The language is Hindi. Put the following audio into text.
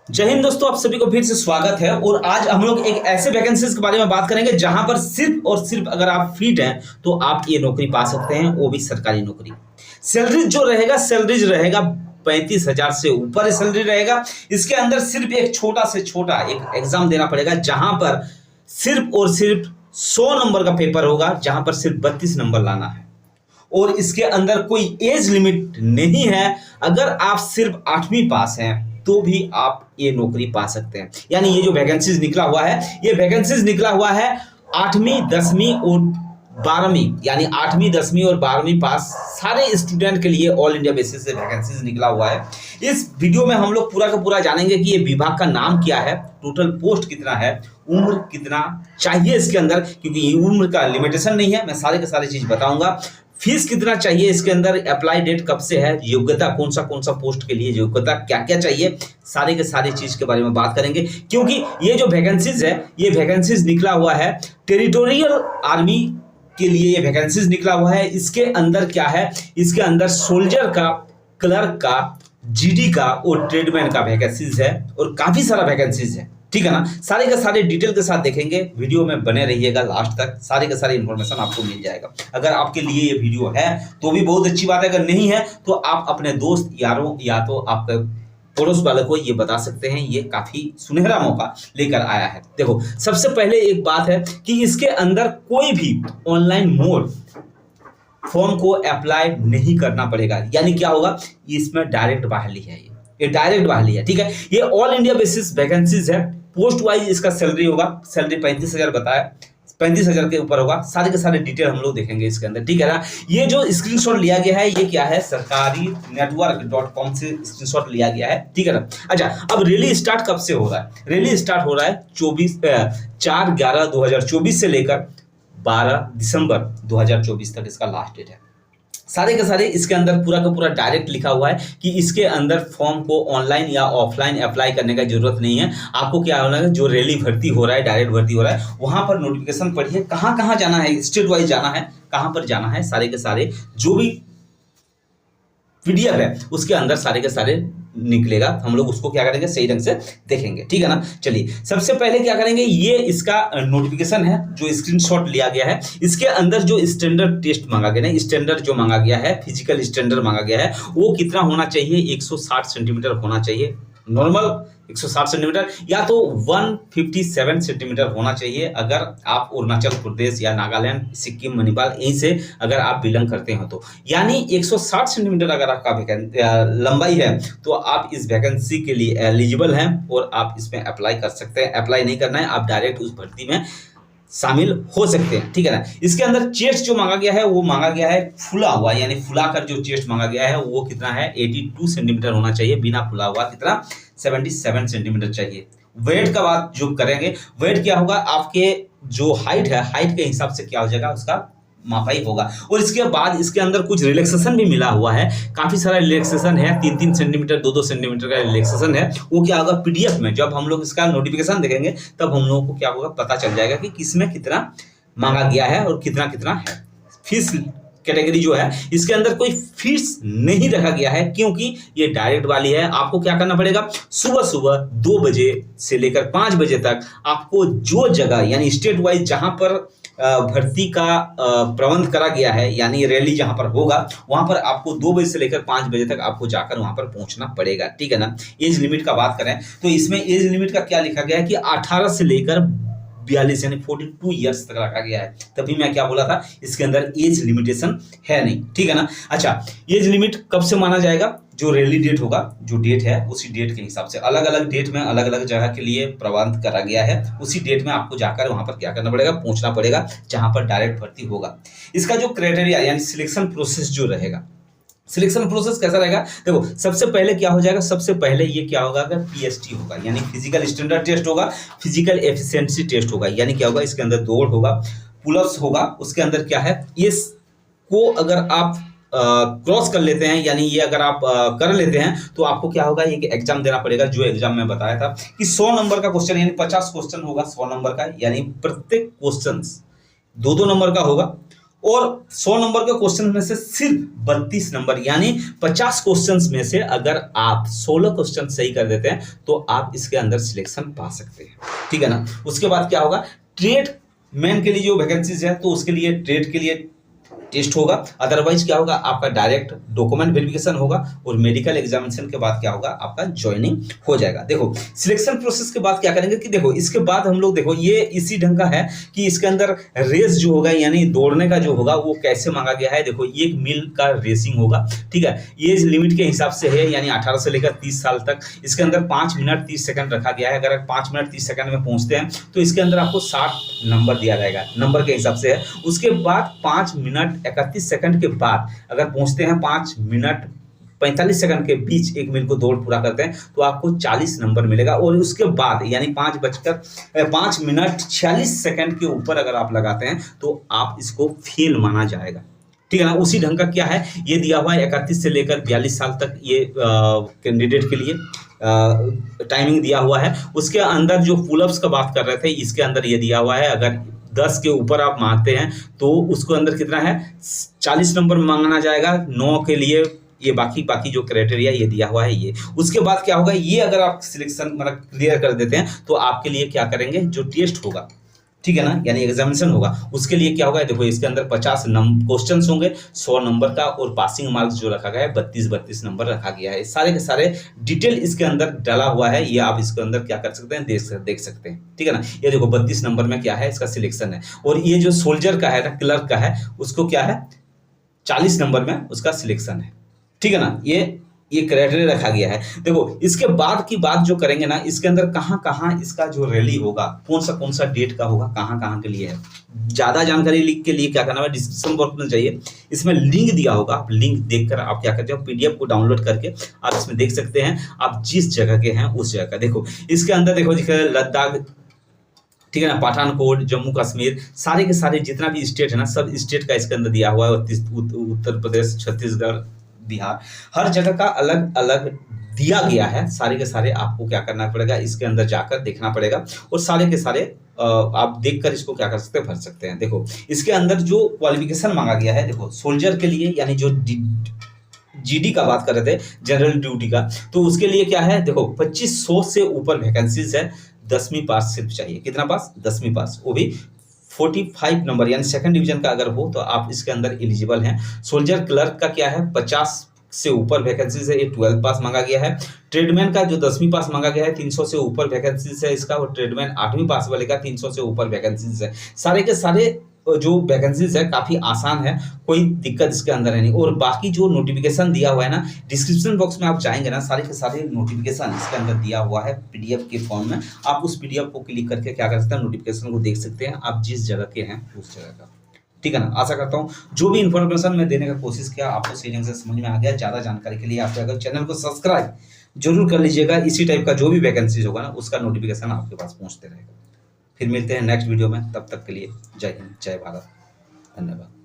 जय हिंद दोस्तों, आप सभी को फिर से स्वागत है। और आज हम लोग एक ऐसे वैकेंसीज के बारे में बात करेंगे जहां पर सिर्फ और सिर्फ अगर आप फिट हैं तो आप ये नौकरी पा सकते हैं, वो भी सरकारी नौकरी। सैलरी जो रहेगा, सैलरी रहेगा 35,000 से ऊपर सैलरी रहेगा। इसके अंदर सिर्फ एक छोटा से छोटा एक एग्जाम देना पड़ेगा जहां पर सिर्फ और सिर्फ 100 नंबर का पेपर होगा, जहां पर सिर्फ 32 नंबर लाना है। और इसके अंदर कोई एज लिमिट नहीं है। अगर आप सिर्फ 8वीं पास हैं तो भी आप ये नौकरी पा सकते हैं। यानी ये जो वैकेंसीज निकला हुआ है, ये वैकेंसीज निकला हुआ है 8वीं 10वीं और 12वीं, यानी 8वीं 10वीं और 12वीं पास सारे स्टूडेंट के लिए ऑल इंडिया बेसिस से वैकेंसीज निकला हुआ है। इस वीडियो में हम लोग पूरा का पूरा जानेंगे कि ये विभाग का नाम क्या है, टोटल पोस्ट कितना है, उम्र कितना चाहिए इसके अंदर, क्योंकि ये उम्र का लिमिटेशन नहीं है। मैं सारे के सारे चीज बताऊंगा। फीस कितना चाहिए इसके अंदर, अप्लाई डेट कब से है, योग्यता कौन सा पोस्ट के लिए योग्यता क्या क्या चाहिए, सारे के सारे चीज के बारे में बात करेंगे। क्योंकि ये जो वैकेंसीज है, ये वैकेंसीज निकला हुआ है टेरिटोरियल आर्मी के लिए। ये वैकेंसीज निकला हुआ है। इसके अंदर क्या है, इसके अंदर सोल्जर का, क्लर्क का, जीडी का और ट्रेडमैन का वैकेंसीज है और काफी सारा वैकेंसीज है। ठीक है ना। सारे के सारे डिटेल के साथ देखेंगे, वीडियो में बने रहिएगा लास्ट तक, सारे के सारे इंफॉर्मेशन आपको मिल जाएगा। अगर आपके लिए ये वीडियो है तो भी बहुत अच्छी बात है, अगर नहीं है तो आप अपने दोस्त यारों या तो आपके पड़ोस वाले को ये बता सकते हैं। ये काफी सुनहरा मौका लेकर आया है। देखो, सबसे पहले एक बात है कि इसके अंदर कोई भी ऑनलाइन मोड फॉर्म को अप्लाई नहीं करना पड़ेगा। यानी क्या होगा, इसमें डायरेक्ट बहाली है। ये डायरेक्ट बहाली है। ठीक है। ये ऑल इंडिया बेसिस वैकेंसीज है। पोस्ट वाइज इसका सैलरी होगा, सैलरी 35,000 बताया, 35,000 के ऊपर होगा। सारे के सारे डिटेल हम लोग देखेंगे इसके अंदर। ठीक है ना। ये जो स्क्रीनशॉट लिया गया है, ये क्या है, सरकारी network.com से स्क्रीनशॉट लिया गया है। ठीक है ना। अच्छा, अब रैली स्टार्ट कब से हो रहा है? रैली स्टार्ट हो रहा है 4/11/2024 से लेकर 12 दिसंबर 2024 तक इसका लास्ट डेट है। सारे के सारे इसके अंदर पूरा का पूरा डायरेक्ट लिखा हुआ है कि इसके अंदर फॉर्म को ऑनलाइन या ऑफलाइन अप्लाई करने का जरूरत नहीं है। आपको क्या होना है, जो रैली भर्ती हो रहा है, डायरेक्ट भर्ती हो रहा है, वहां पर नोटिफिकेशन पढ़िए, कहाँ कहाँ जाना है, स्टेट वाइज जाना है, कहाँ पर जाना है। सारे के सारे जो भी पीडीएफ है उसके अंदर सारे के सारे निकलेगा। हम लोग उसको क्या करेंगे, सही ढंग से देखेंगे। ठीक है ना। चलिए, सबसे पहले क्या करेंगे, ये इसका नोटिफिकेशन है जो स्क्रीनशॉट लिया गया है। इसके अंदर जो स्टैंडर्ड टेस्ट मांगा गया है, स्टैंडर्ड जो मांगा गया है, फिजिकल स्टैंडर्ड मांगा गया है, वो कितना होना चाहिए, 160 सेंटीमीटर होना चाहिए। नॉर्मल 160 सेंटीमीटर या तो 157 सेंटीमीटर होना चाहिए। अगर आप अरुणाचल प्रदेश या नागालैंड, सिक्किम, मणिपाल यहीं से अगर आप बिलोंग करते हो तो, यानी 160 सेंटीमीटर अगर आपका लंबाई है तो आप इस वैकेंसी के लिए एलिजिबल हैं और आप इसमें अप्लाई कर सकते हैं। अप्लाई नहीं करना है, आप डायरेक्ट उस भर्ती में शामिल हो सकते हैं। ठीक है ना। इसके अंदर चेस्ट जो मांगा गया है वो मांगा गया है फुला हुआ, यानी फुलाकर जो चेस्ट मांगा गया है वो कितना है, 82 सेंटीमीटर होना चाहिए। बिना फुला हुआ कितना, 77 सेंटीमीटर चाहिए। वेट का बात जो करेंगे, वेट क्या होगा, आपके जो हाइट है, हाइट के हिसाब से क्या हो जाएगा, उसका मापाई होगा। और इसके बाद इसके अंदर कुछ रिलैक्सेशन भी मिला हुआ है, काफी सारा रिलैक्सेशन है, 3-3 सेंटीमीटर 2-2 सेंटीमीटर का रिलैक्सेशन है। वो क्या होगा, पीडीएफ में जब हम लोग इसका नोटिफिकेशन देखेंगे तब हम लोगों को क्या होगा, पता चल जाएगा कि किसमें कितना मांगा गया है और कितना कितना है। फीस कैटेगरी जो है, इसके अंदर कोई फीस नहीं रखा गया है क्योंकि ये डायरेक्ट वाली है। आपको क्या करना पड़ेगा, सुबह सुबह 2 बजे से लेकर 5 बजे तक आपको जो जगह, यानी स्टेट वाइज जहां पर भर्ती का प्रबंध करा गया है, यानी रैली जहां पर होगा, वहां पर आपको 2 बजे से लेकर 5 बजे तक आपको जाकर वहां पर पहुंचना पड़ेगा। ठीक है ना। एज लिमिट का बात करें तो इसमें एज लिमिट का क्या लिखा गया है कि 18 से लेकर 42 यानी 42 ईयर्स तक रखा गया है। तभी मैं क्या बोला था, इसके अंदर एज लिमिटेशन है नहीं। ठीक है ना। अच्छा, एज लिमिट कब से माना जाएगा, जो रैली डेट होगा, जो डेट है उसी डेट के हिसाब से, अलग अलग डेट में अलग अलग जगह के लिए प्रबंध करा गया है। उसी डेट में आपको जाकर वहां पर क्या करना पड़ेगा, पहुंचना पड़ेगा जहां पर डायरेक्ट भर्ती होगा। इसका जो क्राइटेरिया यानी सिलेक्शन प्रोसेस जो रहेगा, सिलेक्शन प्रोसेस कैसा रहेगा, देखो सबसे पहले क्या हो जाएगा, सबसे पहले ये क्या होगा, अगर पीएसटी होगा, यानी फिजिकल स्टैंडर्ड टेस्ट होगा, फिजिकल एफिशिएंसी टेस्ट होगा। यानी क्या होगा, इसके अंदर दौड़ होगा, पुलअप्स होगा, उसके अंदर क्या है, इसको अगर आप क्रॉस कर लेते हैं, यानी ये अगर आप कर लेते हैं तो आपको क्या होगा, एक एग्जाम देना पड़ेगा। जो एग्जाम में बताया था कि 100 नंबर का क्वेश्चन, यानी 50 क्वेश्चन होगा 100 नंबर का, यानी प्रत्येक क्वेश्चन 2-2 नंबर का होगा और 100 नंबर के क्वेश्चन में से सिर्फ 32 नंबर यानी 50 क्वेश्चंस में से अगर आप 16 क्वेश्चन सही कर देते हैं तो आप इसके अंदर सिलेक्शन पा सकते हैं, ठीक है ना। उसके बाद क्या होगा, ट्रेड मैन के लिए जो वैकेंसीज है तो उसके लिए ट्रेड के लिए टेस्ट होगा, अदरवाइज क्या होगा, आपका डायरेक्ट डॉक्यूमेंट वेरिफिकेशन होगा और मेडिकल एग्जामिनेशन के बाद क्या होगा, आपका ज्वाइनिंग हो जाएगा। देखो सिलेक्शन प्रोसेस के बाद क्या करेंगे कि देखो इसके बाद हम लोग देखो ये इसी ढंग का है कि इसके अंदर रेस जो होगा यानी दौड़ने का जो होगा वो कैसे मांगा गया है। देखो 1 मील का रेसिंग होगा, ठीक है, एज लिमिट के हिसाब से है यानी 18 से लेकर 30 साल तक। इसके अंदर 5 मिनट 30 सेकंड रखा गया है। अगर आप 5 मिनट 30 सेकंड में पहुंचते हैं तो इसके अंदर आपको 60 नंबर दिया जाएगा, नंबर के हिसाब से है। उसके बाद 5 मिनट 31 सेकंड के बाद अगर पहुंचते हैं 5 मिनट 45 सेकंड के बीच 1 मील को दौड़ पूरा करते हैं तो आपको 40 नंबर मिलेगा। और उसके बाद यानी 5 मिनट 46 सेकंड के ऊपर अगर आप लगाते हैं तो आप इसको फेल माना जाएगा, ठीक है ना। उसी ढंग का क्या है, ये दिया हुआ है 31 से लेकर 42 साल तक ये कैंडिडेट के लिए टाइमिंग दिया हुआ है। उसके अंदर जो पुलअप्स का बात कर रहे थे इसके अंदर ये दिया हुआ है, अगर 10 के ऊपर आप मारते हैं तो उसको अंदर कितना है 40 नंबर मांगना जाएगा। 9 के लिए ये बाकी जो क्राइटेरिया ये दिया हुआ है ये। उसके बाद क्या होगा, ये अगर आप सिलेक्शन मतलब क्लियर कर देते हैं तो आपके लिए क्या करेंगे, जो टेस्ट होगा, ठीक है ना, यानी एग्जामिनेशन होगा, उसके लिए क्या होगा, देखो इसके अंदर 50 क्वेश्चंस होंगे 100 नंबर का और पासिंग मार्क्स जो रखा गया है 32 नंबर रखा गया है। सारे के सारे डिटेल इसके अंदर डाला हुआ है, ये आप इसके अंदर क्या कर सकते हैं, देख सकते हैं, ठीक है ना। ये देखो 32 नंबर में क्या है, इसका सिलेक्शन है। और ये जो सोल्जर का है ना, क्लर्क का है, उसको क्या है 40 नंबर में उसका सिलेक्शन है, ठीक है ना। ये क्राइटेरिया रखा गया है। देखो इसके बाद की बात जो करेंगे ना, इसके अंदर कहाँ इसका जो रैली होगा, कौन सा डेट का होगा, कहाँ के लिए है, ज्यादा जानकारी लिख के लिए क्या करना है, डिस्क्रिप्शन बॉक्स में चाहिए, इसमें लिंक दिया होगा, आप लिंक देखकर आप क्या करते हो, पीडीएफ को डाउनलोड करके आप इसमें देख सकते हैं, आप जिस जगह के हैं उस जगह का। देखो इसके अंदर देखो लद्दाख, ठीक है ना, पठानकोट, जम्मू कश्मीर, सारे के सारे जितना भी स्टेट है ना, सब स्टेट का इसके अंदर दिया हुआ है। उत्तर प्रदेश, छत्तीसगढ़, बिहार, हर जगह का अलग अलग दिया गया है। सारे के सारे आपको क्या करना पड़ेगा, इसके अंदर जाकर देखना पड़ेगा और सारे के सारे आप देखकर इसको क्या कर सकते हैं, भर सकते हैं। देखो इसके अंदर जो क्वालिफिकेशन मांगा गया है, देखो सोल्जर के लिए यानी जो जीडी का बात कर रहे थे, जनरल ड्यूटी का, तो उसके लिए क्या है, देखो 2500 से ऊपर वैकेंसीज है। 10वीं पास सिर्फ चाहिए, कितना पास, 10वीं पास, वो भी 45 नंबर यानी सेकंड डिवीजन का अगर हो तो आप इसके अंदर एलिजिबल हैं। सोल्जर क्लर्क का क्या है, 50 से ऊपर वैकेंसीज है, ये 12 पास मांगा गया है। ट्रेडमैन का जो 10वीं पास मांगा गया है 300 से ऊपर वैकेंसीज है इसका, और ट्रेडमैन 8वीं पास वाले का 300 से ऊपर वैकेंसीज है। सारे के सारे जो वैकेंसीज है काफी आसान है, कोई दिक्कत इसके अंदर है नहीं। और बाकी जो नोटिफिकेशन दिया हुआ है ना, डिस्क्रिप्शन बॉक्स में आप जाएंगे ना, सारे के सारे नोटिफिकेशन इसके अंदर दिया हुआ है पीडीएफ के फॉर्म में। आप उस पीडीएफ को क्लिक करके क्या कर सकते हैं, नोटिफिकेशन को देख सकते हैं, आप जिस जगह के हैं उस जगह का, ठीक है ना। आशा करता हूँ जो भी इन्फॉर्मेशन मैं देने का कोशिश किया आपको सही ढंग से समझ में आ गया। ज़्यादा जानकारी के लिए आप अगर चैनल को सब्सक्राइब जरूर कर लीजिएगा, इसी टाइप का जो भी वैकेंसीज होगा ना उसका नोटिफिकेशन आपके पास पहुँचते रहेगा। फिर मिलते हैं नेक्स्ट वीडियो में, तब तक के लिए जय हिंद, जय भारत, धन्यवाद।